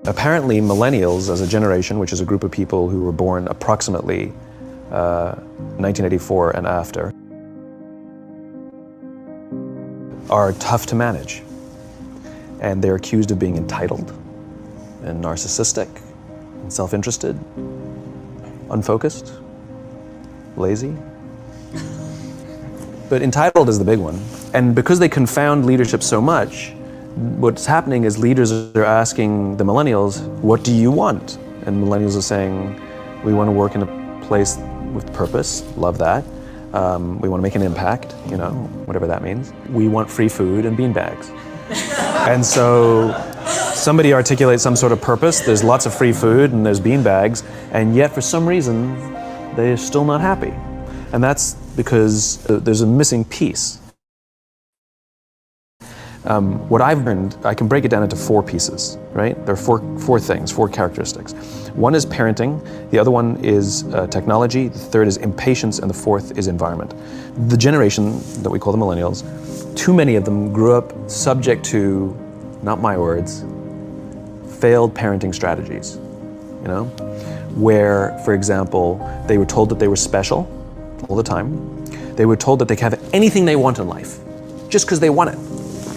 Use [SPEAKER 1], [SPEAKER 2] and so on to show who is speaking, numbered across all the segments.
[SPEAKER 1] Apparently, millennials as a generation, which is a group of people who were born approximately 1984 and after, are tough to manage. And they're accused of being entitled and narcissistic and self-interested, unfocused, lazy. But entitled is the big one. And because they confound leadership so much, what's happening is leaders are asking the millennials, what do you want? And millennials are saying, we want to work in a place with purpose, love that. We want to make an impact, you know, whatever that means. We want free food and beanbags. And so somebody articulates some sort of purpose, there's lots of free food and there's beanbags, and yet for some reason, they're still not happy. And that's because there's a missing piece. What I've learned, I can break it down into 4 pieces, right? There are four things, 4 characteristics. One is parenting, the other one is technology, the third is impatience, and the fourth is environment. The generation that we call the millennials, too many of them grew up subject to, not my words, failed parenting strategies, you know? Where, for example, they were told that they were special all the time. They were told that they could have anything they want in life, just because they want it.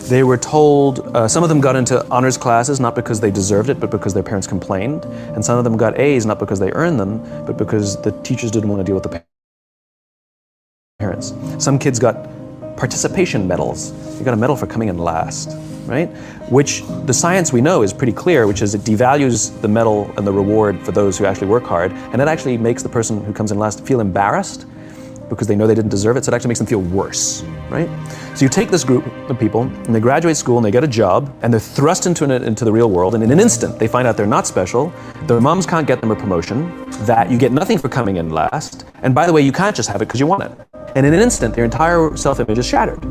[SPEAKER 1] They were told, some of them got into honors classes not because they deserved it, but because their parents complained. And some of them got A's not because they earned them, but because the teachers didn't want to deal with the parents. Some kids got participation medals. You got a medal for coming in last, right? Which the science we know is pretty clear, which is it devalues the medal and the reward for those who actually work hard, and it actually makes the person who comes in last feel embarrassed because they know they didn't deserve it, so it actually makes them feel worse, right? So you take this group of people, and they graduate school, and they get a job, and they're thrust into the real world, and in an instant, they find out they're not special, their moms can't get them a promotion, that you get nothing for coming in last, and by the way, you can't just have it because you want it. And in an instant, their entire self-image is shattered.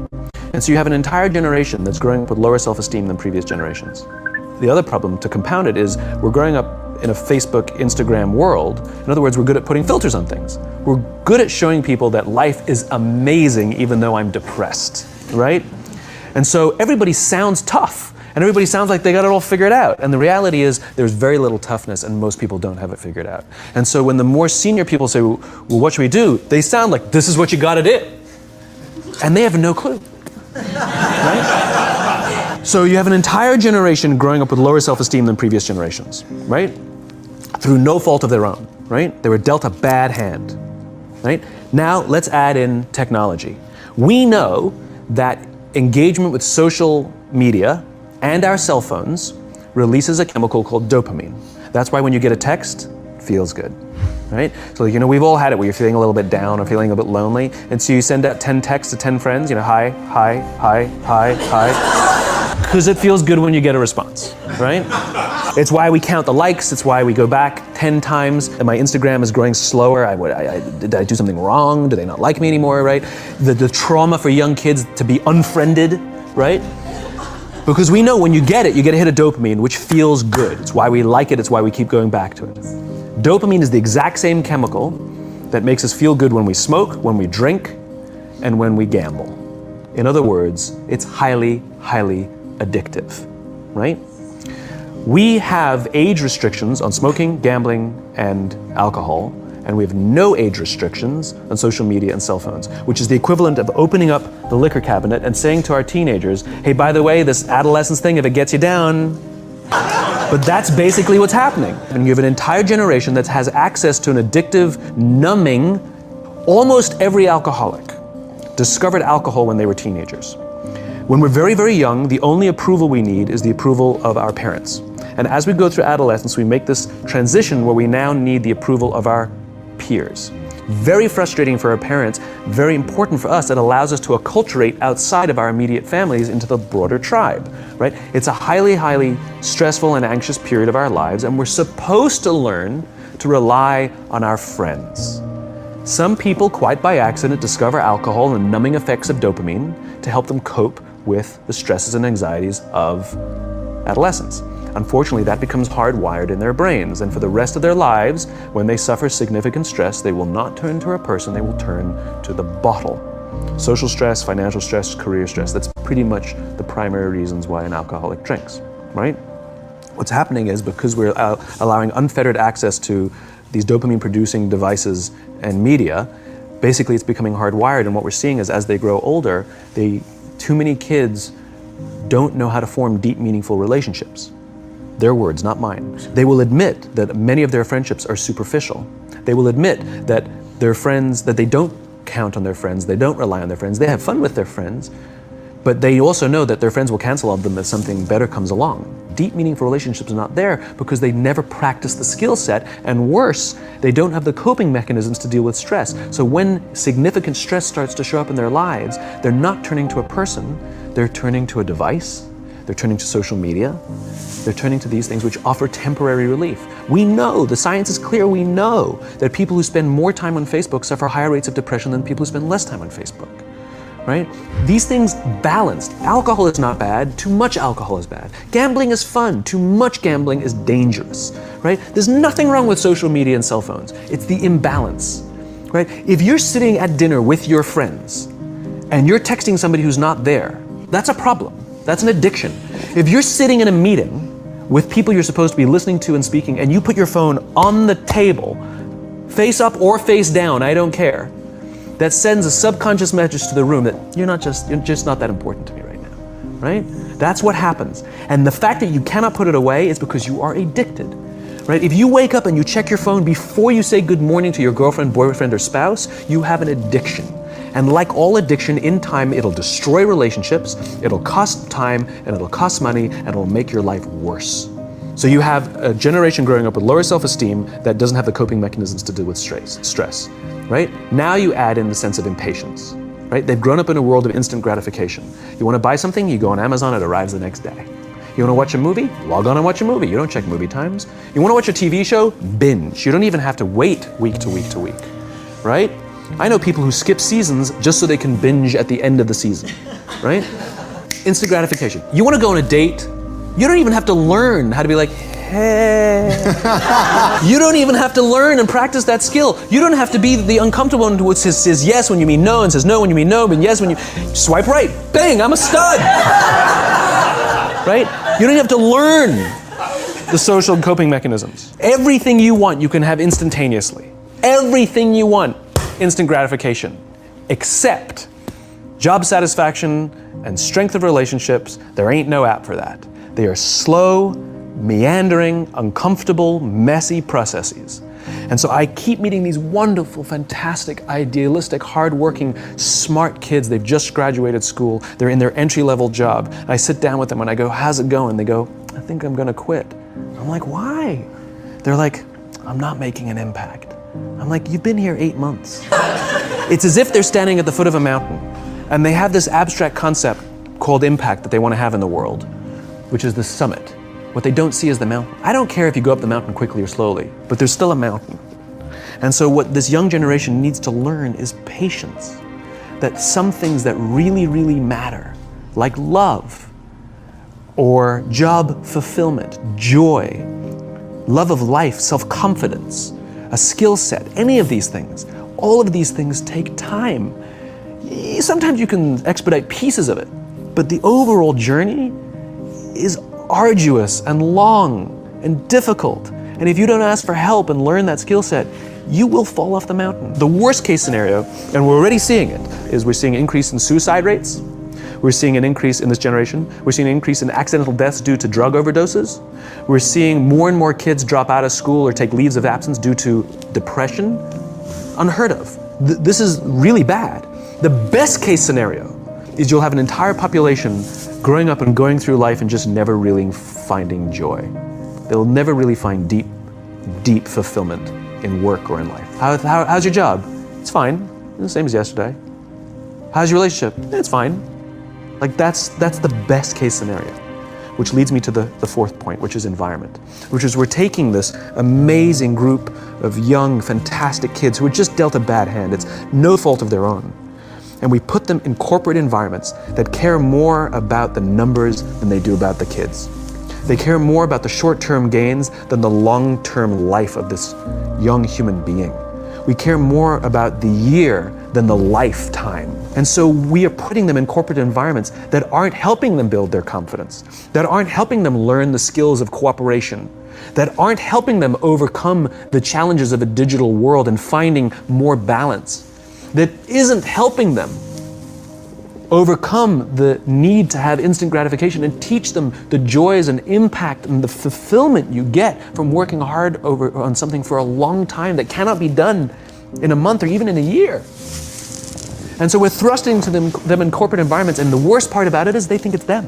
[SPEAKER 1] And so you have an entire generation that's growing up with lower self-esteem than previous generations. The other problem, to compound it, is we're growing up in a Facebook, Instagram world. In other words, we're good at putting filters on things. We're good at showing people that life is amazing even though I'm depressed, right? And so everybody sounds tough, and everybody sounds like they got it all figured out. And the reality is there's very little toughness, and most people don't have it figured out. And so when the more senior people say, well, what should we do? They sound like, this is what you gotta do. And they have no clue, right? So you have an entire generation growing up with lower self-esteem than previous generations, right? Through no fault of their own, right? They were dealt a bad hand, right? Now let's add in technology. We know that engagement with social media and our cell phones releases a chemical called dopamine. That's why when you get a text, it feels good, right? So, you know, we've all had it where you're feeling a little bit down or feeling a bit lonely, and so you send out 10 texts to 10 friends, you know, hi, hi, hi, hi, hi, because it feels good when you get a response, right? It's why we count the likes, it's why we go back 10 times, and my Instagram is growing slower. Did I do something wrong? Do they not like me anymore, right? The trauma for young kids to be unfriended, right? Because we know when you get a hit of dopamine, which feels good. It's why we like it, it's why we keep going back to it. Dopamine is the exact same chemical that makes us feel good when we smoke, when we drink, and when we gamble. In other words, it's highly, highly addictive, right? We have age restrictions on smoking, gambling, and alcohol, and we have no age restrictions on social media and cell phones, which is the equivalent of opening up the liquor cabinet and saying to our teenagers, hey, by the way, this adolescence thing, if it gets you down. But that's basically what's happening. And you have an entire generation that has access to an addictive, numbing, almost every alcoholic discovered alcohol when they were teenagers. When we're very, very young, the only approval we need is the approval of our parents. And as we go through adolescence, we make this transition where we now need the approval of our peers. Very frustrating for our parents, very important for us. It allows us to acculturate outside of our immediate families into the broader tribe, right? It's a highly, highly stressful and anxious period of our lives, and we're supposed to learn to rely on our friends. Some people, quite by accident, discover alcohol and the numbing effects of dopamine to help them cope with the stresses and anxieties of adolescence. Unfortunately, that becomes hardwired in their brains, and for the rest of their lives, when they suffer significant stress, they will not turn to a person, they will turn to the bottle. Social stress, financial stress, career stress, that's pretty much the primary reasons why an alcoholic drinks, right? What's happening is because we're allowing unfettered access to these dopamine-producing devices and media, basically it's becoming hardwired, and what we're seeing is as they grow older, too many kids don't know how to form deep, meaningful relationships. Their words, not mine. They will admit that many of their friendships are superficial. They will admit that their friends, that they don't count on their friends, they don't rely on their friends, they have fun with their friends, but they also know that their friends will cancel on them if something better comes along. Deep, meaningful relationships are not there because they never practice the skill set, and worse, they don't have the coping mechanisms to deal with stress. So when significant stress starts to show up in their lives, they're not turning to a person, they're turning to a device, they're turning to social media, they're turning to these things which offer temporary relief. We know, the science is clear, we know that people who spend more time on Facebook suffer higher rates of depression than people who spend less time on Facebook. Right? These things balanced. Alcohol is not bad, too much alcohol is bad. Gambling is fun, too much gambling is dangerous. Right? There's nothing wrong with social media and cell phones. It's the imbalance. Right? If you're sitting at dinner with your friends and you're texting somebody who's not there, that's a problem. That's an addiction. If you're sitting in a meeting with people you're supposed to be listening to and speaking, and you put your phone on the table, face up or face down, I don't care, that sends a subconscious message to the room that you're just not that important to me right now, right? That's what happens. And the fact that you cannot put it away is because you are addicted, right? If you wake up and you check your phone before you say good morning to your girlfriend, boyfriend, or spouse, you have an addiction. And like all addiction, in time, it'll destroy relationships, it'll cost time, and it'll cost money, and it'll make your life worse. So you have a generation growing up with lower self-esteem that doesn't have the coping mechanisms to deal with stress, right? Now you add in the sense of impatience, right? They've grown up in a world of instant gratification. You want to buy something, you go on Amazon, it arrives the next day. You want to watch a movie? Log on and watch a movie. You don't check movie times. You want to watch a TV show? Binge. You don't even have to wait week to week to week, right? I know people who skip seasons just so they can binge at the end of the season, right? Instant gratification. You want to go on a date? You don't even have to learn how to be like, hey. You don't even have to learn and practice that skill. You don't have to be the uncomfortable one who says yes when you mean no, and says no when you mean no, and yes when you swipe right. Bang, I'm a stud. Right? You don't have to learn the social coping mechanisms. Everything you want, you can have instantaneously. Everything you want, instant gratification, except job satisfaction and strength of relationships. There ain't no app for that. They are slow, meandering, uncomfortable, messy processes. And so I keep meeting these wonderful, fantastic, idealistic, hardworking, smart kids. They've just graduated school. They're in their entry-level job. And I sit down with them and I go, how's it going? They go, I think I'm gonna quit. I'm like, why? They're like, I'm not making an impact. I'm like, you've been here 8 months. It's as if they're standing at the foot of a mountain and they have this abstract concept called impact that they want to have in the world, which is the summit. What they don't see is the mountain. I don't care if you go up the mountain quickly or slowly, but there's still a mountain. And so what this young generation needs to learn is patience. That some things that really, really matter, like love, or job fulfillment, joy, love of life, self-confidence, a skill set, any of these things, all of these things take time. Sometimes you can expedite pieces of it, but the overall journey is arduous and long and difficult. And if you don't ask for help and learn that skill set, you will fall off the mountain. The worst case scenario, and we're already seeing it, is we're seeing an increase in suicide rates. We're seeing an increase in this generation. We're seeing an increase in accidental deaths due to drug overdoses. We're seeing more and more kids drop out of school or take leaves of absence due to depression. Unheard of. This is really bad. The best case scenario is you'll have an entire population growing up and going through life and just never really finding joy. They'll never really find deep, deep fulfillment in work or in life. How's your job? It's fine. The same as yesterday. How's your relationship? It's fine. Like that's the best case scenario, which leads me to the fourth point, which is environment, which is we're taking this amazing group of young, fantastic kids who are just dealt a bad hand. It's no fault of their own. And we put them in corporate environments that care more about the numbers than they do about the kids. They care more about the short-term gains than the long-term life of this young human being. We care more about the year than the lifetime. And so we are putting them in corporate environments that aren't helping them build their confidence, that aren't helping them learn the skills of cooperation, that aren't helping them overcome the challenges of a digital world and finding more balance, that isn't helping them overcome the need to have instant gratification and teach them the joys and impact and the fulfillment you get from working hard on something for a long time that cannot be done in a month or even in a year. And so we're thrusting to them in corporate environments, and the worst part about it is they think it's them.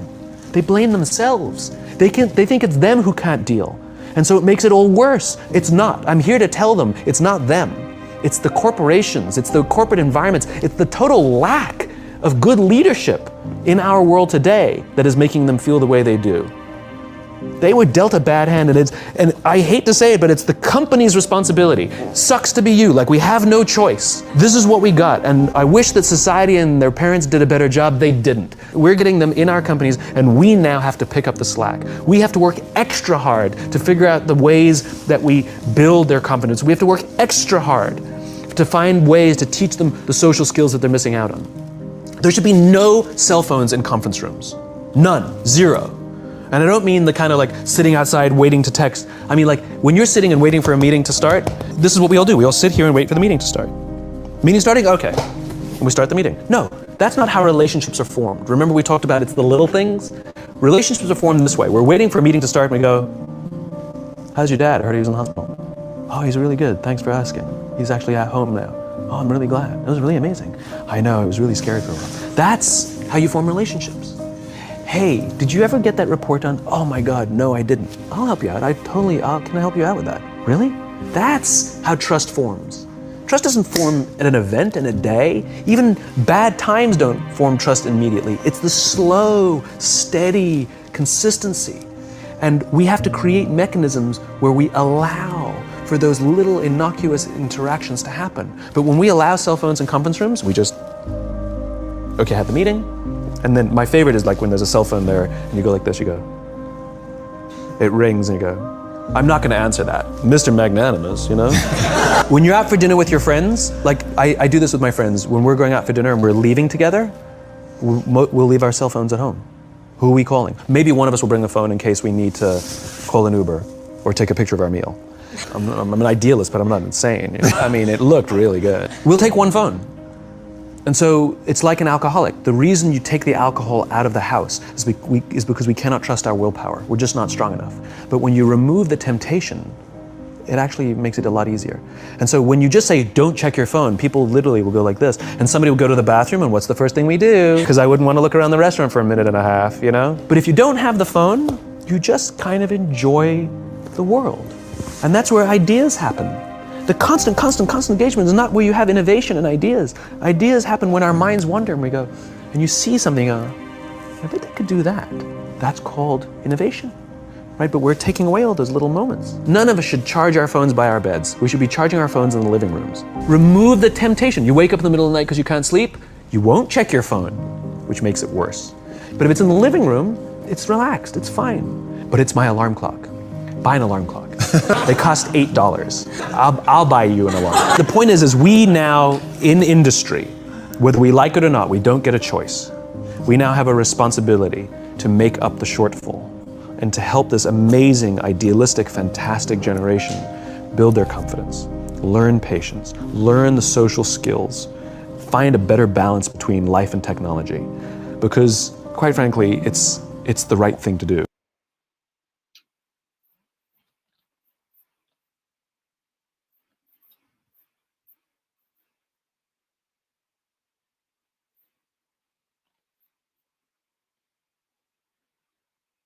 [SPEAKER 1] They blame themselves. They think it's them who can't deal. And so it makes it all worse. It's not. I'm here to tell them it's not them. It's the corporations, it's the corporate environments, it's the total lack of good leadership in our world today that is making them feel the way they do. They were dealt a bad hand, and I hate to say it, but it's the company's responsibility. Sucks to be you, like we have no choice. This is what we got, and I wish that society and their parents did a better job. They didn't. We're getting them in our companies, and we now have to pick up the slack. We have to work extra hard to figure out the ways that we build their confidence. We have to work extra hard to find ways to teach them the social skills that they're missing out on. There should be no cell phones in conference rooms. None. Zero. And I don't mean the kind of like sitting outside waiting to text. I mean like when you're sitting and waiting for a meeting to start, this is what we all do. We all sit here and wait for the meeting to start. Meeting starting? Okay. And we start the meeting. No, that's not how relationships are formed. Remember we talked about it's the little things? Relationships are formed this way. We're waiting for a meeting to start and we go, how's your dad? I heard he was in the hospital. Oh, he's really good. Thanks for asking. He's actually at home now. Oh, I'm really glad. It was really amazing. I know, it was really scary for a while. That's how you form relationships. Hey, did you ever get that report done? Oh my God, no, I didn't. I'll help you out. Can I help you out with that? Really? That's how trust forms. Trust doesn't form at an event in a day. Even bad times don't form trust immediately. It's the slow, steady consistency. And we have to create mechanisms where we allow for those little innocuous interactions to happen. But when we allow cell phones in conference rooms, we just, okay, have the meeting. And then my favorite is like when there's a cell phone there and you go like this, you go, it rings and you go, I'm not gonna answer that. Mr. Magnanimous, you know? When you're out for dinner with your friends, like I do this with my friends, when we're going out for dinner and we're leaving together, we'll leave our cell phones at home. Who are we calling? Maybe one of us will bring a phone in case we need to call an Uber or take a picture of our meal. I'm an idealist, but I'm not insane. You know? I mean, it looked really good. We'll take one phone. And so it's like an alcoholic. The reason you take the alcohol out of the house is because we cannot trust our willpower. We're just not strong enough. But when you remove the temptation, it actually makes it a lot easier. And so when you just say, don't check your phone, people literally will go like this. And somebody will go to the bathroom, and what's the first thing we do? Because I wouldn't want to look around the restaurant for a minute and a half, you know? But if you don't have the phone, you just kind of enjoy the world. And that's where ideas happen. The constant engagement is not where you have innovation and ideas. Ideas happen when our minds wander and we go, and you see something, I bet they could do that. That's called innovation, right? But we're taking away all those little moments. None of us should charge our phones by our beds. We should be charging our phones in the living rooms. Remove the temptation. You wake up in the middle of the night because you can't sleep, you won't check your phone, which makes it worse. But if it's in the living room, it's relaxed, it's fine. But it's my alarm clock. Buy an alarm clock. They cost $8. I'll buy you an alarm. The point is we now, in industry, whether we like it or not, we don't get a choice. We now have a responsibility to make up the shortfall and to help this amazing, idealistic, fantastic generation build their confidence, learn patience, learn the social skills, find a better balance between life and technology. Because, quite frankly, it's the right thing to do.